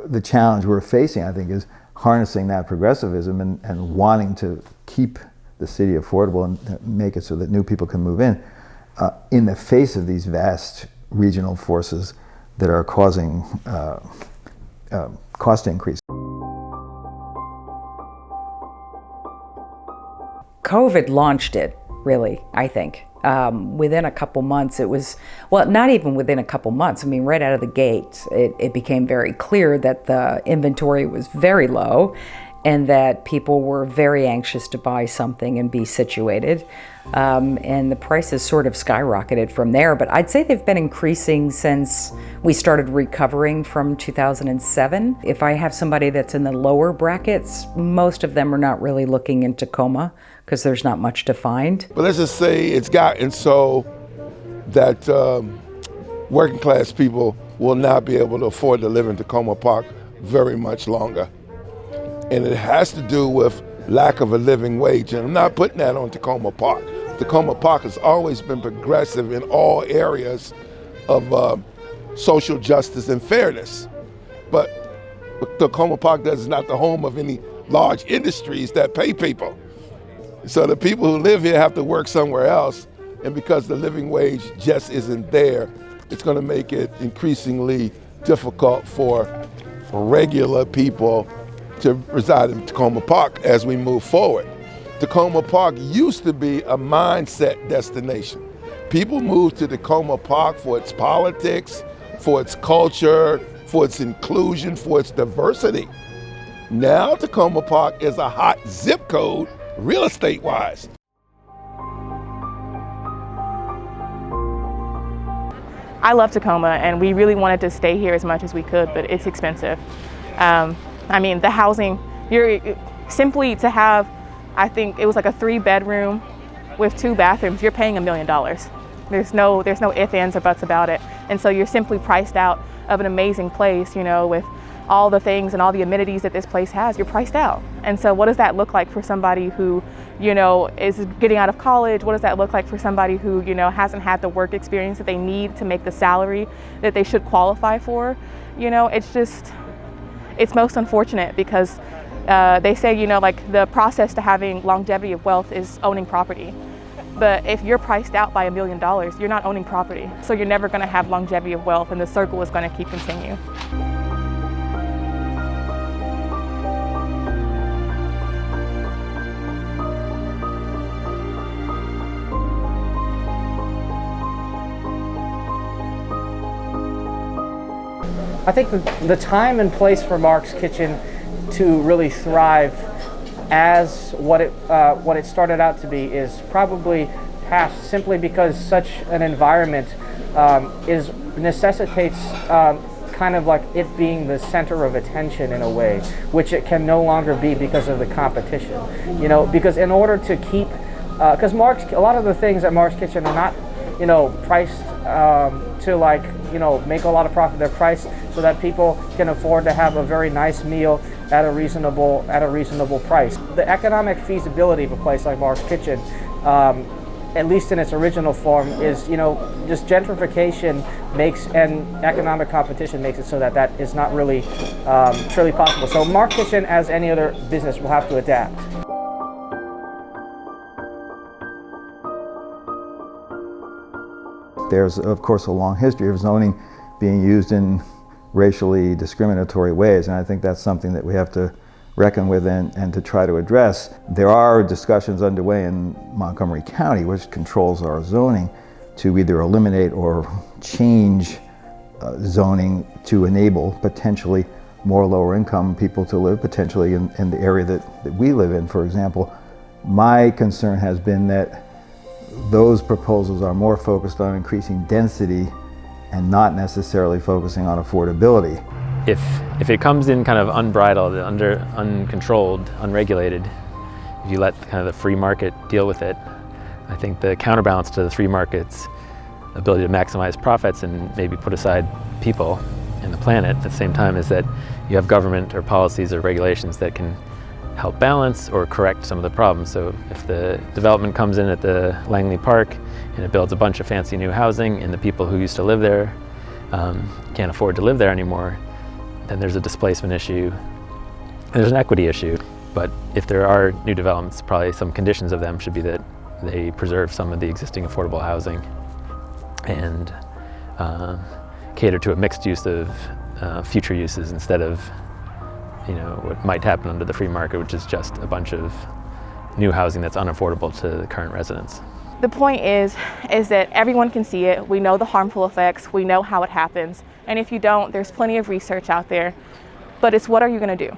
the challenge we're facing, I think, is harnessing that progressivism and wanting to keep the city affordable and make it so that new people can move in the face of these vast regional forces that are causing cost increase. COVID launched it, really, I think. Within a couple months, it was, well, not even within a couple months. I mean, right out of the gate, it became very clear that the inventory was very low and that people were very anxious to buy something and be situated. And the prices sort of skyrocketed from there. But I'd say they've been increasing since we started recovering from 2007. If I have somebody that's in the lower brackets, most of them are not really looking in Takoma because there's not much to find. But let's just say it's gotten so that working class people will not be able to afford to live in Takoma Park very much longer. And it has to do with lack of a living wage. And I'm not putting that on Takoma Park. Takoma Park has always been progressive in all areas of social justice and fairness. But Takoma Park is not the home of any large industries that pay people. So the people who live here have to work somewhere else. And because the living wage just isn't there, it's going to make it increasingly difficult for regular people to reside in Takoma Park as we move forward. Takoma Park used to be a mindset destination. People moved to Takoma Park for its politics, for its culture, for its inclusion, for its diversity. Now Takoma Park is a hot zip code, real estate-wise. I love Takoma, and we really wanted to stay here as much as we could, but it's expensive. I mean, the housing, you're simply to have, I think it was like a 3-bedroom with 2 bathrooms, you're paying $1 million. There's no ifs, ands, or buts about it. And so you're simply priced out of an amazing place, you know, with all the things and all the amenities that this place has, you're priced out. And so what does that look like for somebody who, you know, is getting out of college? What does that look like for somebody who, you know, hasn't had the work experience that they need to make the salary that they should qualify for? You know, it's just, it's most unfortunate because they say, you know, like the process to having longevity of wealth is owning property. But if you're priced out by $1 million, you're not owning property. So you're never going to have longevity of wealth, and the circle is going to keep continue. I think the time and place for Mark's Kitchen to really thrive as what it started out to be is probably past, simply because such an environment necessitates kind of like it being the center of attention in a way, which it can no longer be because of the competition. You know, because in order to keep, because a lot of the things at Mark's Kitchen are not, you know, priced to like, you know, make a lot of profit. They're priced so that people can afford to have a very nice meal at a reasonable price. The economic feasibility of a place like Mark's Kitchen, at least in its original form, is, you know, just gentrification makes, and economic competition makes it so that that is not really truly possible. So Mark's Kitchen, as any other business, will have to adapt. There's, of course, a long history of zoning being used in racially discriminatory ways, and I think that's something that we have to reckon with and to try to address. There are discussions underway in Montgomery County, which controls our zoning, to either eliminate or change zoning to enable potentially more lower income people to live potentially in the area that we live in, for example. My concern has been that those proposals are more focused on increasing density and not necessarily focusing on affordability. If it comes in kind of unbridled, uncontrolled, unregulated, if you let kind of the free market deal with it, I think the counterbalance to the free market's ability to maximize profits and maybe put aside people and the planet at the same time is that you have government or policies or regulations that can help balance or correct some of the problems. So if the development comes in at the Langley Park and it builds a bunch of fancy new housing and the people who used to live there can't afford to live there anymore, then there's a displacement issue, and there's an equity issue. But if there are new developments, probably some conditions of them should be that they preserve some of the existing affordable housing and cater to a mixed use of future uses instead of, what might happen under the free market, which is just a bunch of new housing that's unaffordable to the current residents. The point is that everyone can see it. We know the harmful effects. We know how it happens. And if you don't, there's plenty of research out there. But it's what are you going to do?